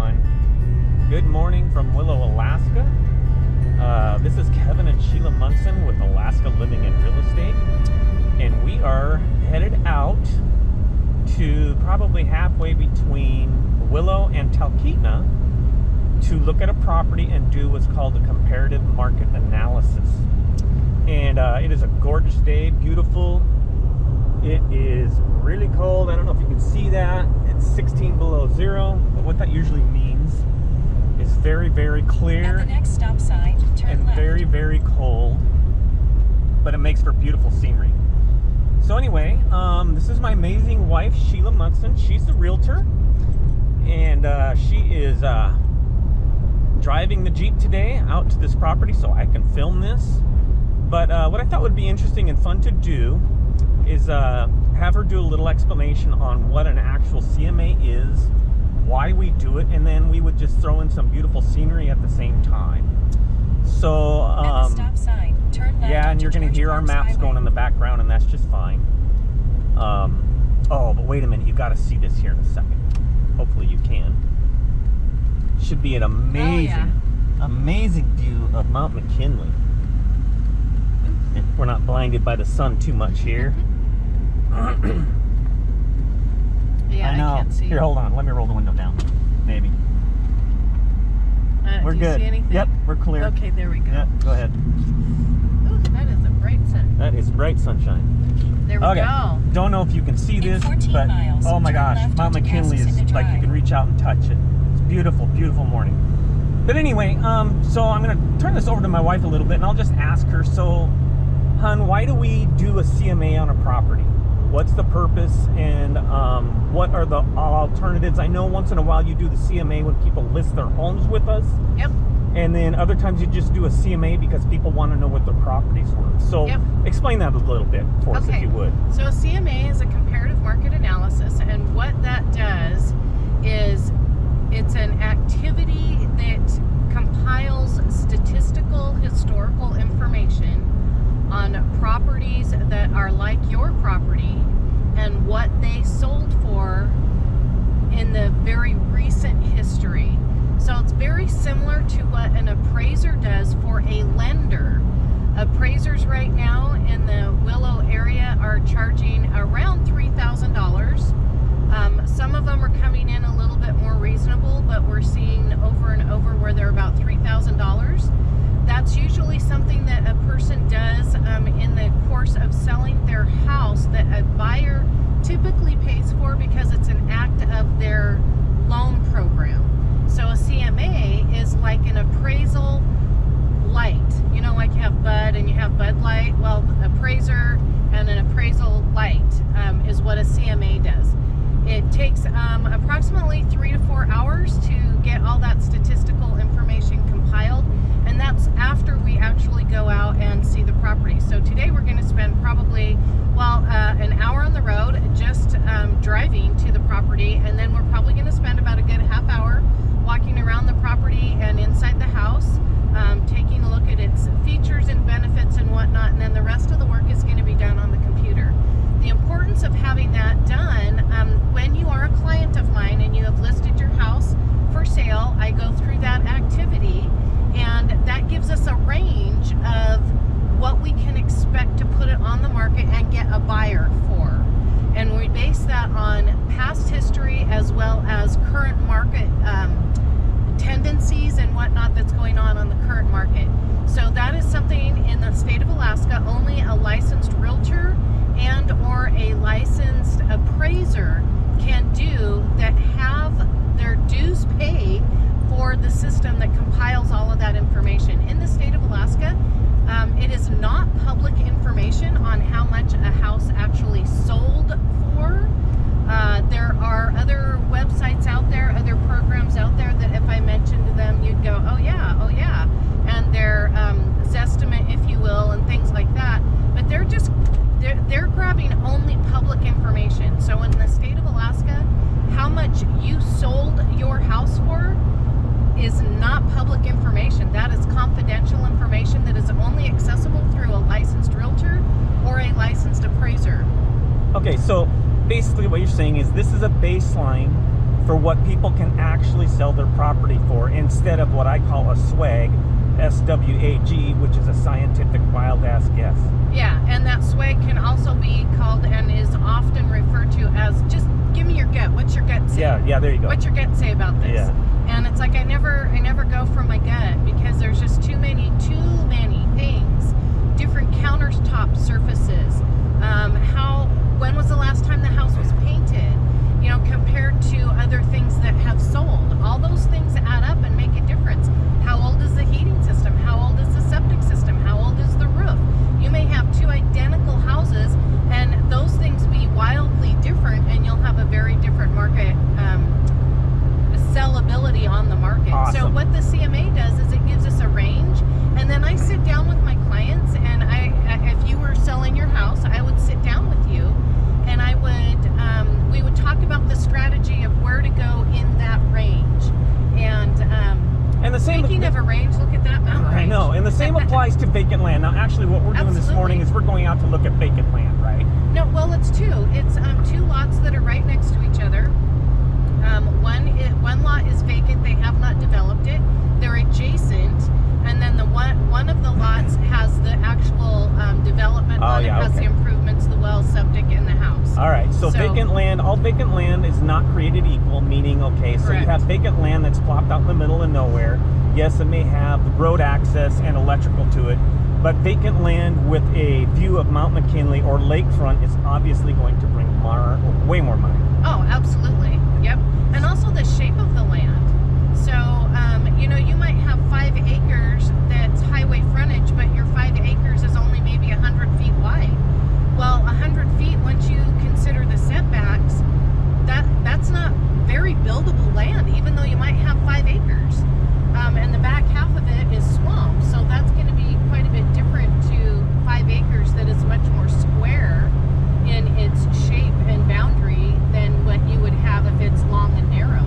everyone. Good morning from Willow, Alaska. This is Kevin and Sheila Monson with Alaska Living and Real Estate. And we are headed out to probably halfway between Willow and Talkeetna to look at a property and do what's called a comparative market analysis. And it is a gorgeous day, beautiful. It is really cold. I don't know if you can see that. It's 16 below zero, but what that usually means is very, very clear. At the next stop sign, turn and left. very, very cold, but it makes for beautiful scenery. So anyway, this is my amazing wife, Sheila Monson. She's the realtor, and she is driving the Jeep today out to this property so I can film this. But what I thought would be interesting and fun to do is have her do a little explanation on what an actual CMA is, why we do it, and then we would just throw in some beautiful scenery at the same time. So, At the stop sign, turn left. yeah, and you're going to hear our maps going in the background, and that's just fine. Oh, but wait a minute, you got to see this here in a second. Hopefully you can. Should be an amazing, amazing view of Mount McKinley. And we're not blinded by the sun too much here. Yeah, I know. I can't see. Here, hold on. Let me roll the window down. Maybe. We're do good. You see anything? Yep, we're clear. Okay, there we go. Yep, go ahead. Ooh, that is a bright sun. That is bright sunshine. There we Okay. go. Don't know if you can see In this, 14 but miles, oh my turn gosh, left Mount onto McKinley is Pasadena like you Drive. can reach out and touch it. It's beautiful, beautiful morning. But anyway, so I'm gonna turn this over to my wife a little bit, and I'll just ask her. So, hun, why do we do a CMA on a property? What's the purpose, and what are the alternatives? I know once in a while you do the CMA when people list their homes with us. Yep. And then other times you just do a CMA because people want to know what their property's worth. So explain that a little bit for us, if you would. So a CMA is a comparative market analysis, and what that does is it's an activity that compiles statistical, historical information on properties that are like your property and what they sold for in the very recent history. So it's very similar to what an appraiser does for a lender. Appraisers right now in the Willow area are charging around $3,000. Some of them are coming in a little bit more reasonable, but we're seeing over and over where they're about $3,000. That's usually something that a person does in the course of selling their house that a buyer typically pays for because it's an act of their loan program. So a CMA is like an appraisal light. You know, like you have Bud and you have Bud Light. Well, appraiser and an appraisal light is what a CMA does. It takes approximately 3 to 4 hours to get all that statistical information compiled, and that's after we actually go out and see the property. So today we're going to spend probably, an hour on the road just driving to the property, and then we're probably going to spend about a good half hour walking around the property and inside the house, taking a look at its features and benefits and whatnot, and then the rest of the work is going to be done on the computer. The importance of having that done, when you are a client of mine and you have listed your house for sale, I go through that activity, and that gives us a range of what we can expect to put it on the market and get a buyer for. And we base that on past history as well as current market tendencies and whatnot that's going on the current market. So that is something in the state of Alaska only a licensed realtor and or a licensed appraiser can do that have their dues paid for the system that compiles all of that information. In the state of Alaska, it is not public information on how much a house actually sold for. There are other websites out there, other programs out there that if I mentioned to them, you'd go, oh yeah, and their Zestimate, if you will, and things like that. But they're grabbing only public information. So in the state of Alaska, how much you sold your house for is not public information. That is confidential information that is only accessible through a licensed realtor or a licensed appraiser. Okay, so basically what you're saying is this is a baseline for what people can actually sell their property for, instead of what I call a swag, SWAG, which is a scientific wild ass guess. Yeah, and that swag can also be called and is often referred to as, just give me your gut. What's your gut say? Yeah, there you go. What's your gut say about this? Yeah. And it's like I never go from my gut, because there's just too many things, different countertop surfaces. When was the last time the house was painted? You know, compared to other things that have sold. All those things add up and make a difference. How old is the heating system? How old is the septic system? How old is the roof? You may have two identical houses and those things be wildly different, and you'll have a very different market sellability on the market. Awesome. So what the CMA does is it gives us a range, and then I sit down with my clients, and if you were selling your house, I would sit down with you, and we would talk about the strategy of where to go in that range. And the same, speaking of a range, look at that mountain range. I know, and the same applies to vacant land. Now, actually, what we're doing this morning is we're going out to look at vacant land, right? No, well, it's two. It's two lots that are right next to each other. One lot is vacant; they have not developed it. They're adjacent, and then the one of the lots has the actual development. It has the improvements, the well, septic, and the house. All right, so vacant land, all vacant land is not created equal, meaning, okay, so you have vacant land that's plopped out in the middle of nowhere. Yes, it may have road access and electrical to it, but vacant land with a view of Mount McKinley or lakefront is obviously going to bring way more money. Oh, absolutely. Yep. And also the shape of the land. So, you know, you might have 5 acres that's highway frontage, but your 5 acres is only maybe 100 feet wide. Well, 100 feet, once you consider the setbacks, that's not very buildable land, even though you might have 5 acres. And the back half of it is swamp, so that's going to be quite a bit different to 5 acres that is much more square in its shape and boundary than what you would have if it's long and narrow.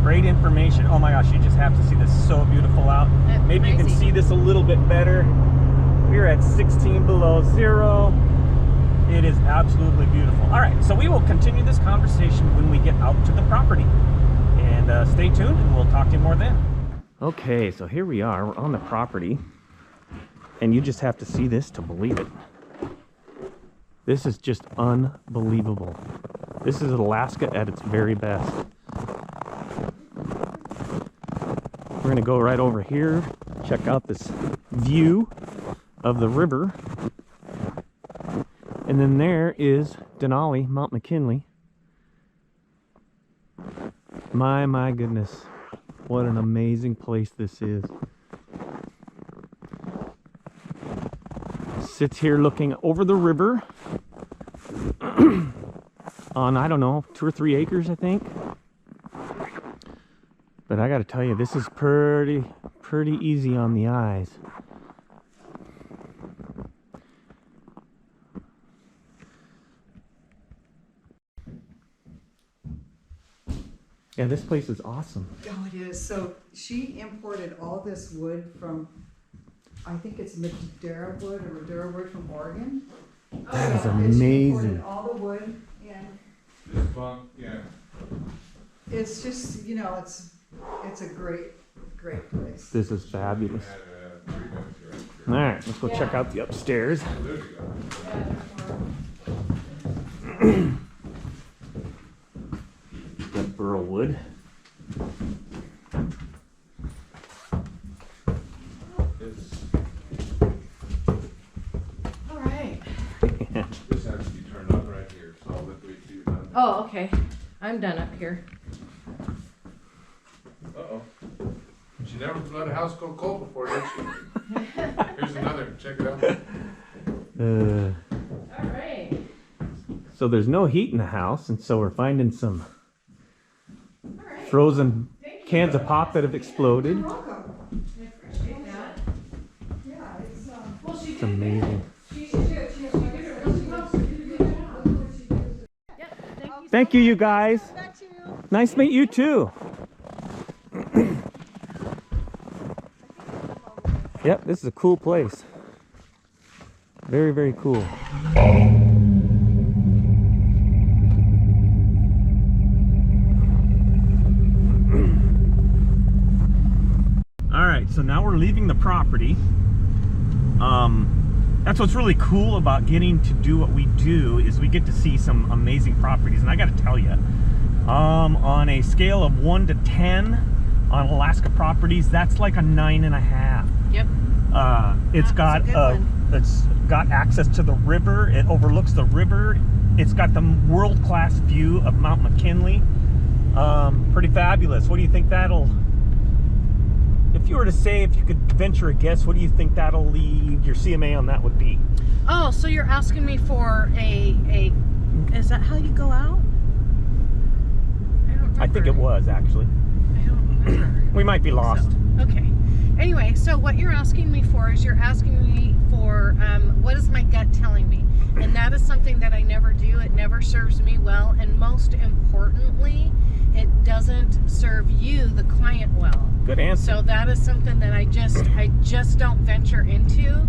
Great information. Oh my gosh, you just have to see this. So beautiful out. Maybe you can see this a little bit better. We're at 16 below zero. It is absolutely beautiful. All right, so we will continue this conversation when we get out to the property. And stay tuned, and we'll talk to you more then. Okay, so here we are. We're on the property. And you just have to see this to believe it. This is just unbelievable. This is Alaska at its very best. We're gonna go right over here, check out this view of the river. And then there is Denali, Mount McKinley. My goodness, what an amazing place this is. Sits here looking over the river on, I don't know, 2 or 3 acres, I think. But I gotta tell you, this is pretty easy on the eyes. Yeah, this place is awesome. Oh, it is. So she imported all this wood from, I think it's Madera wood or Madera wood from Oregon. That is And she amazing. imported all the wood, and This bunk, yeah. it's just, you know, it's a great place. This is fabulous. Had 3 beds here. All right, let's go check out the upstairs. There you go. That burl wood. All right. This has to be turned on right here, so I'll let wait till you're done. Oh, okay. I'm done up here. Uh-oh. She never let a house go cold before, did she? Here's another, check it out. All right. So there's no heat in the house, and so we're finding some frozen cans of pop that have exploded. You're welcome. I appreciate that. Yeah, it's, Well, she It's amazing. Thank you, you guys. Nice to meet you too. Yep, this is a cool place. Very cool. so now we're leaving the property. That's what's really cool about getting to do what we do, is we get to see some amazing properties. And I got to tell you, on a scale of 1 to 10 on Alaska properties, that's like a 9.5. Yep. It's got a good one. It's got access to the river. It overlooks the river. It's got the world-class view of Mount McKinley. Pretty fabulous. What do you think that'll, if you were to say, if you could venture a guess, what do you think that'll leave your CMA on that would be? Oh, so you're asking me for a is that how you go out? I don't remember. I think it was, actually. I don't remember. We might be lost. So, okay. Anyway, so what you're asking me for is you're asking me for what is my gut telling me? And that is something that I never do. It never serves me well. And most importantly, it doesn't serve you, the client, well. Good answer. So that is something that I just don't venture into.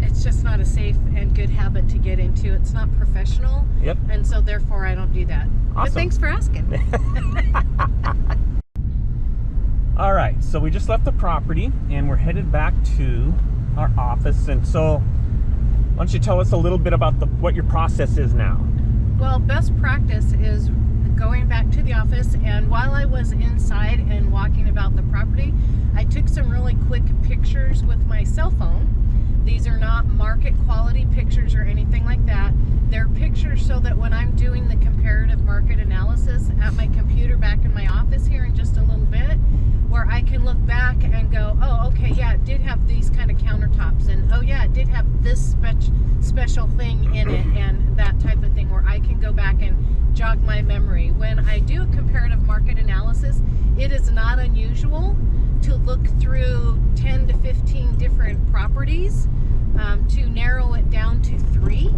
It's just not a safe and good habit to get into. It's not professional. Yep. And so therefore I don't do that. Awesome. But thanks for asking. All right, so we just left the property and we're headed back to our office. And so why don't you tell us a little bit about what your process is now? Well, best practice is going back to the office, and while I was inside and walking about the property, I took some really quick pictures with my cell phone. These are not market quality pictures or anything like that. They're pictures so that when I'm doing the comparative market analysis at my computer back in my office here in just a little bit, where I can look back and go, oh, okay, yeah, it did have these kind of countertops, and oh yeah, it did have this special thing in it, and that type of thing, where I can go back and jog my memory. When I do a comparative market analysis, it is not unusual to look through 10 to 15 different properties to narrow it down to 3.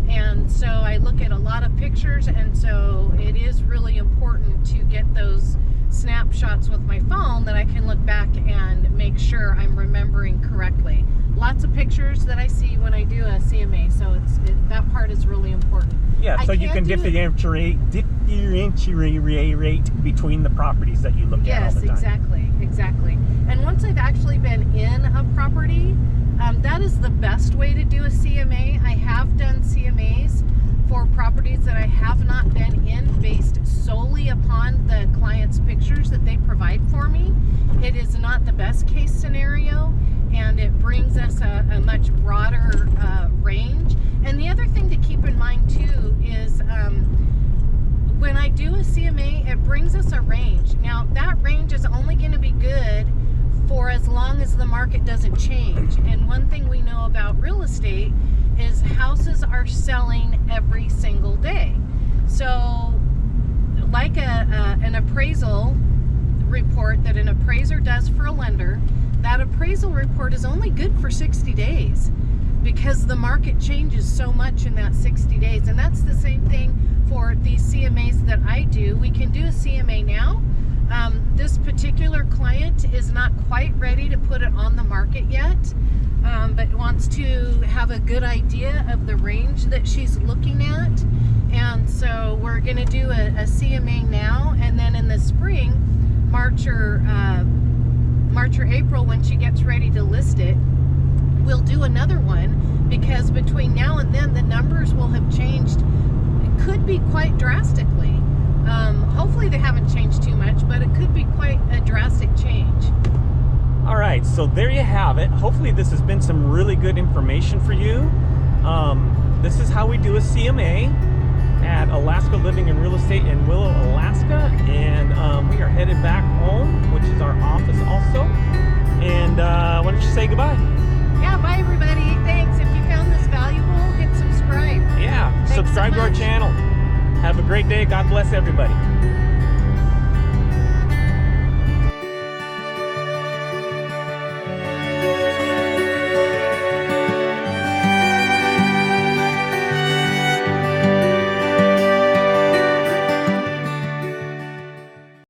And so I look at a lot of pictures, and so it is really important to get those snapshots with my phone that I can look back and make sure I'm remembering correctly. Lots of pictures that I see when I do a CMA, so that part is really important. Yeah, so you can differentiate between the properties that you look at all the time. Yes, exactly. And once I've actually been in a property, that is the best way to do a CMA. I have done CMAs for properties that I have not been in based solely upon the client's pictures that they provide for me. It is not the best case scenario, and it brings us a much broader range. And the other thing to keep in mind too is when I do a CMA, it brings us a range. Now that range is only going to be good for as long as the market doesn't change. And one thing we know about real estate is houses are selling every single day. So like an appraisal report that an appraiser does for a lender, that appraisal report is only good for 60 days because the market changes so much in that 60 days. And that's the same thing for these CMAs that I do. We can do a CMA now. This particular client is not quite ready to put it on the market yet, but wants to have a good idea of the range that she's looking at. And so we're going to do a CMA now, and then in the spring, March or April, when she gets ready to list it, we'll do another one, because between now and then the numbers will have changed. It could be quite drastically. Hopefully they haven't changed too much, but it could be quite a drastic change. All right, so there you have it. Hopefully this has been some really good information for you. This is how we do a CMA at Alaska Living and Real Estate in Willow, Alaska. And we are headed back home, which is our office also. And why don't you say goodbye? Yeah, bye everybody. Thanks. If you found this valuable, hit subscribe. Yeah, Thanks subscribe so to our much. channel. Have a great day. God bless everybody.